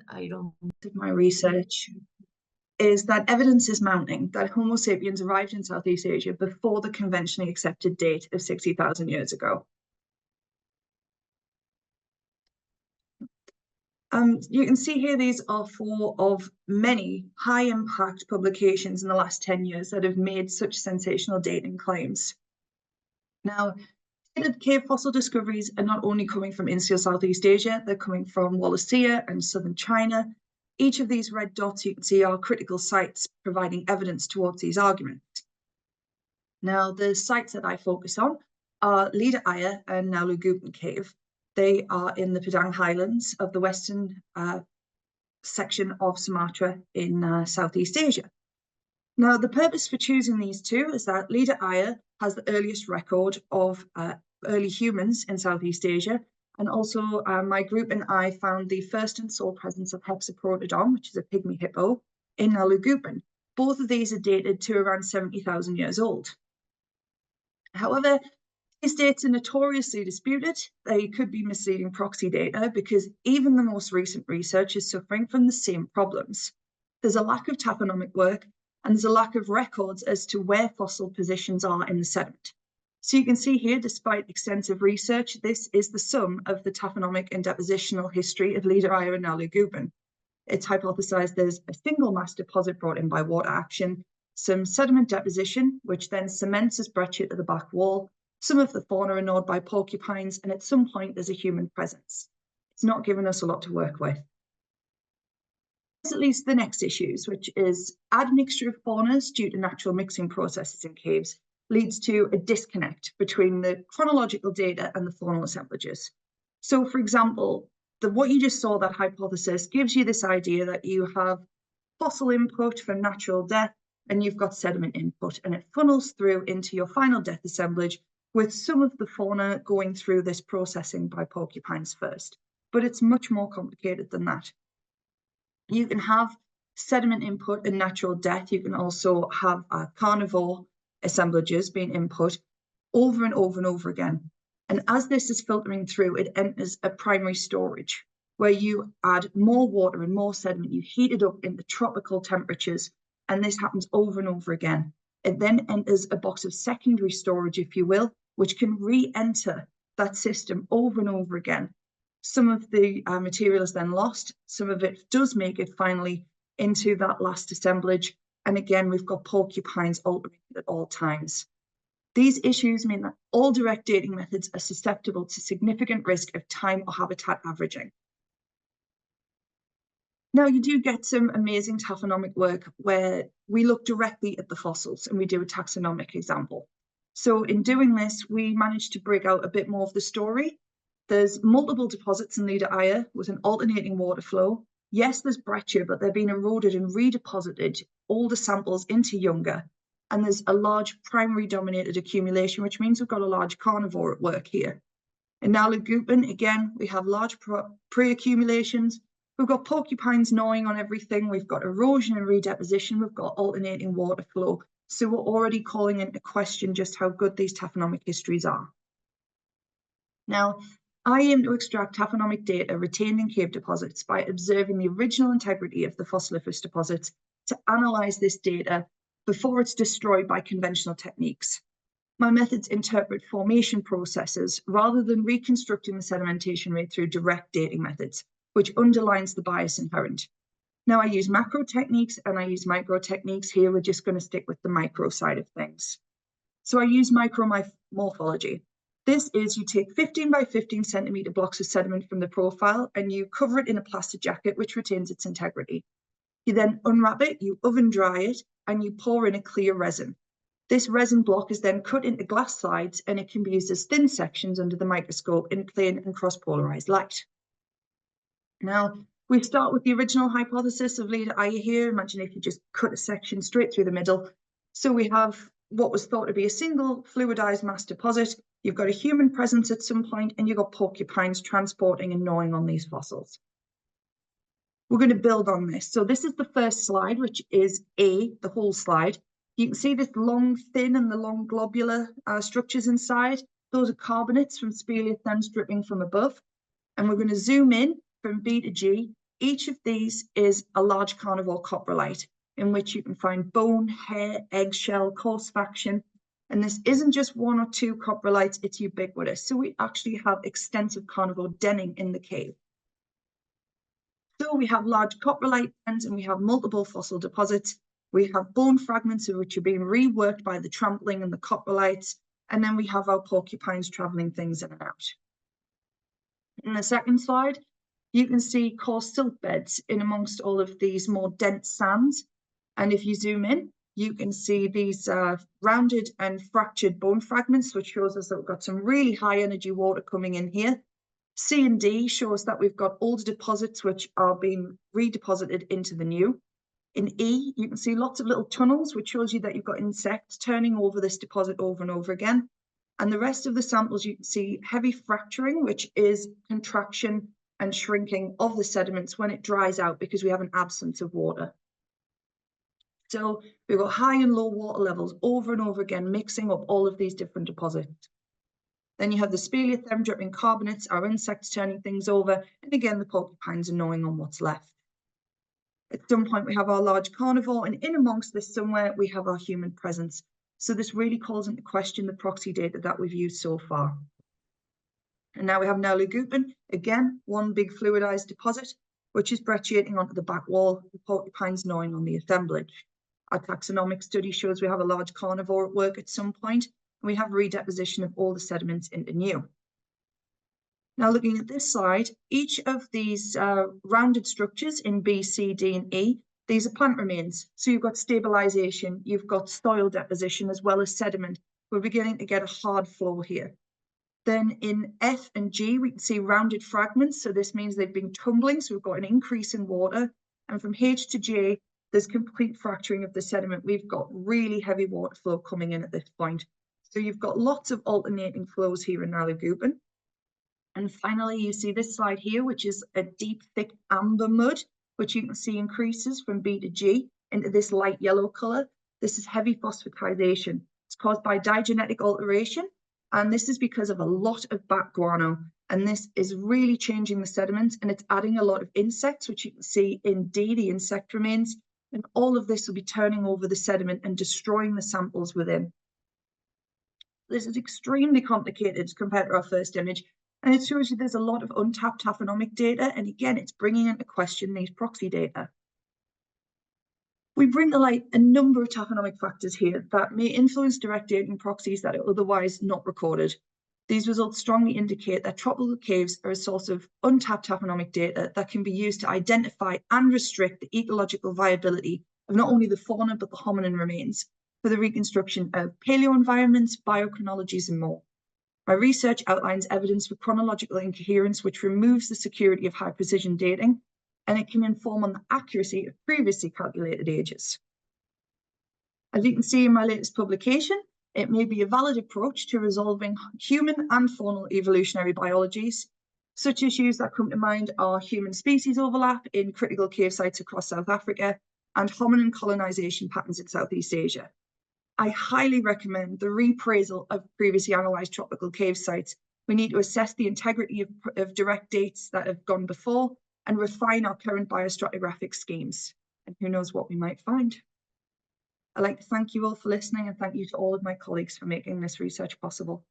I don't of my research is that evidence is mounting that Homo sapiens arrived in Southeast Asia before the conventionally accepted date of 60,000 years ago. You can see here these are four of many high-impact publications in the last 10 years that have made such sensational dating claims. Now, cave fossil discoveries are not only coming from insular Southeast Asia, they're coming from Wallacea and southern China. Each of these red dots you can see are critical sites providing evidence towards these arguments. Now, the sites that I focus on are Lida Ajer Ngalau Gupin cave. They are in the Padang Highlands of the western section of Sumatra in Southeast Asia. Now, the purpose for choosing these two is that Lida Ajer has the earliest record of early humans in Southeast Asia, and also my group and I found the first and sole presence of Hexaprotodon, which is a pygmy hippo, in Ngalau Gupin. Both of these are dated to around 70,000 years old. However, these dates are notoriously disputed. They could be misleading proxy data because even the most recent research is suffering from the same problems. There's a lack of taphonomic work, and there's a lack of records as to where fossil positions are in the sediment. So you can see here, despite extensive research, this is the sum of the taphonomic and depositional history of Lida Ajer Ngalau Gupin. It's hypothesized there's a single mass deposit brought in by water action, some sediment deposition, which then cements as breccia to the back wall. Some of the fauna are gnawed by porcupines, and at some point there's a human presence. It's not given us a lot to work with. At least the next issues, which is admixture of faunas due to natural mixing processes in caves, leads to a disconnect between the chronological data and the faunal assemblages. So, for example, what you just saw, that hypothesis, gives you this idea that you have fossil input from natural death and you've got sediment input, and it funnels through into your final death assemblage with some of the fauna going through this processing by porcupines first. But it's much more complicated than that. You can have sediment input and natural death. You can also have carnivore assemblages being input over and over and over again. And as this is filtering through, it enters a primary storage where you add more water and more sediment. You heat it up into tropical temperatures, and this happens over and over again. It then enters a box of secondary storage, if you will, which can re-enter that system over and over again. Some of the material is then lost. Some of it does make it finally into that last assemblage. And again, we've got porcupines altering it at all times. These issues mean that all direct dating methods are susceptible to significant risk of time or habitat averaging. Now, you do get some amazing taphonomic work where we look directly at the fossils and we do a taxonomic example. So in doing this, we managed to break out a bit more of the story. There's multiple deposits in Lida Ajer with an alternating water flow. Yes, there's breccia, but they're being eroded and redeposited older samples into younger. And there's a large primary dominated accumulation, which means we've got a large carnivore at work here. In Ngalau Gupin, again, we have large pre-accumulations. We've got porcupines gnawing on everything. We've got erosion and redeposition. We've got alternating water flow. So we're already calling into question just how good these taphonomic histories are. Now, I aim to extract taphonomic data retained in cave deposits by observing the original integrity of the fossiliferous deposits to analyze this data before it's destroyed by conventional techniques. My methods interpret formation processes rather than reconstructing the sedimentation rate through direct dating methods, which underlines the bias inherent. Now, I use macro techniques and I use micro techniques. Here, we're just going to stick with the micro side of things. So I use micromorphology. This is you take 15 by 15 centimeter blocks of sediment from the profile and you cover it in a plastic jacket, which retains its integrity. You then unwrap it, you oven dry it, and you pour in a clear resin. This resin block is then cut into glass slides and it can be used as thin sections under the microscope in plain and cross-polarized light. Now, we start with the original hypothesis of Lida Ajer here. Imagine if you just cut a section straight through the middle. So we have what was thought to be a single fluidized mass deposit. You've got a human presence at some point, and you've got porcupines transporting and gnawing on these fossils. We're going to build on this. So this is the first slide, which is the whole slide. You can see this long, thin, and the long globular structures inside. Those are carbonates from speleothems dripping from above. And we're going to zoom in from B to G Each of these is a large carnivore coprolite in which you can find bone, hair, eggshell, coarse faction. And this isn't just one or two coprolites, it's ubiquitous. So we actually have extensive carnivore denning in the cave. So we have large coprolite dens and we have multiple fossil deposits. We have bone fragments which are being reworked by the trampling and the coprolites. And then we have our porcupines traveling things in and out. In the second slide, you can see coarse silt beds in amongst all of these more dense sands. And if you zoom in, you can see these rounded and fractured bone fragments, which shows us that we've got some really high energy water coming in here. C and D shows that we've got older deposits which are being redeposited into the new. In E, you can see lots of little tunnels, which shows you that you've got insects turning over this deposit over and over again. And the rest of the samples, you can see heavy fracturing, which is contraction and shrinking of the sediments when it dries out because we have an absence of water. So we've got high and low water levels over and over again, mixing up all of these different deposits. Then you have the speleothem dripping carbonates, our insects turning things over, and again, the porcupines are gnawing on what's left. At some point, we have our large carnivore, and in amongst this somewhere, we have our human presence. So this really calls into question the proxy data that we've used so far. And now we have Ngalau Gupin, again, one big fluidized deposit, which is brecciating onto the back wall, the porcupines gnawing on the assemblage. Our taxonomic study shows we have a large carnivore at work at some point, and we have redeposition of all the sediments into new. Now looking at this slide, each of these rounded structures in B, C, D, and E, these are plant remains. So you've got stabilization, you've got soil deposition as well as sediment. We're beginning to get a hard floor here. Then in F and G, we can see rounded fragments. So this means they've been tumbling. So we've got an increase in water. And from H to J, there's complete fracturing of the sediment. We've got really heavy water flow coming in at this point. So you've got lots of alternating flows here in Ngalau Gupin. And finally, you see this slide here, which is a deep, thick amber mud, which you can see increases from B to G into this light yellow color. This is heavy phosphatization. It's caused by digenetic alteration. And this is because of a lot of bat guano. And this is really changing the sediment, and it's adding a lot of insects, which you can see in D, the insect remains. And all of this will be turning over the sediment and destroying the samples within. This is extremely complicated compared to our first image. And it shows you there's a lot of untapped taphonomic data. And again, it's bringing into question these proxy data. We bring to light a number of taphonomic factors here that may influence direct dating proxies that are otherwise not recorded. These results strongly indicate that tropical caves are a source of untapped taphonomic data that can be used to identify and restrict the ecological viability of not only the fauna, but the hominin remains for the reconstruction of paleoenvironments, biochronologies, and more. My research outlines evidence for chronological incoherence, which removes the security of high precision dating, and it can inform on the accuracy of previously calculated ages. As you can see in my latest publication, it may be a valid approach to resolving human and faunal evolutionary biologies. Such issues that come to mind are human species overlap in critical cave sites across South Africa and hominin colonization patterns in Southeast Asia. I highly recommend the reappraisal of previously analysed tropical cave sites. We need to assess the integrity of direct dates that have gone before and refine our current biostratigraphic schemes. And who knows what we might find. I'd like to thank you all for listening, and thank you to all of my colleagues for making this research possible.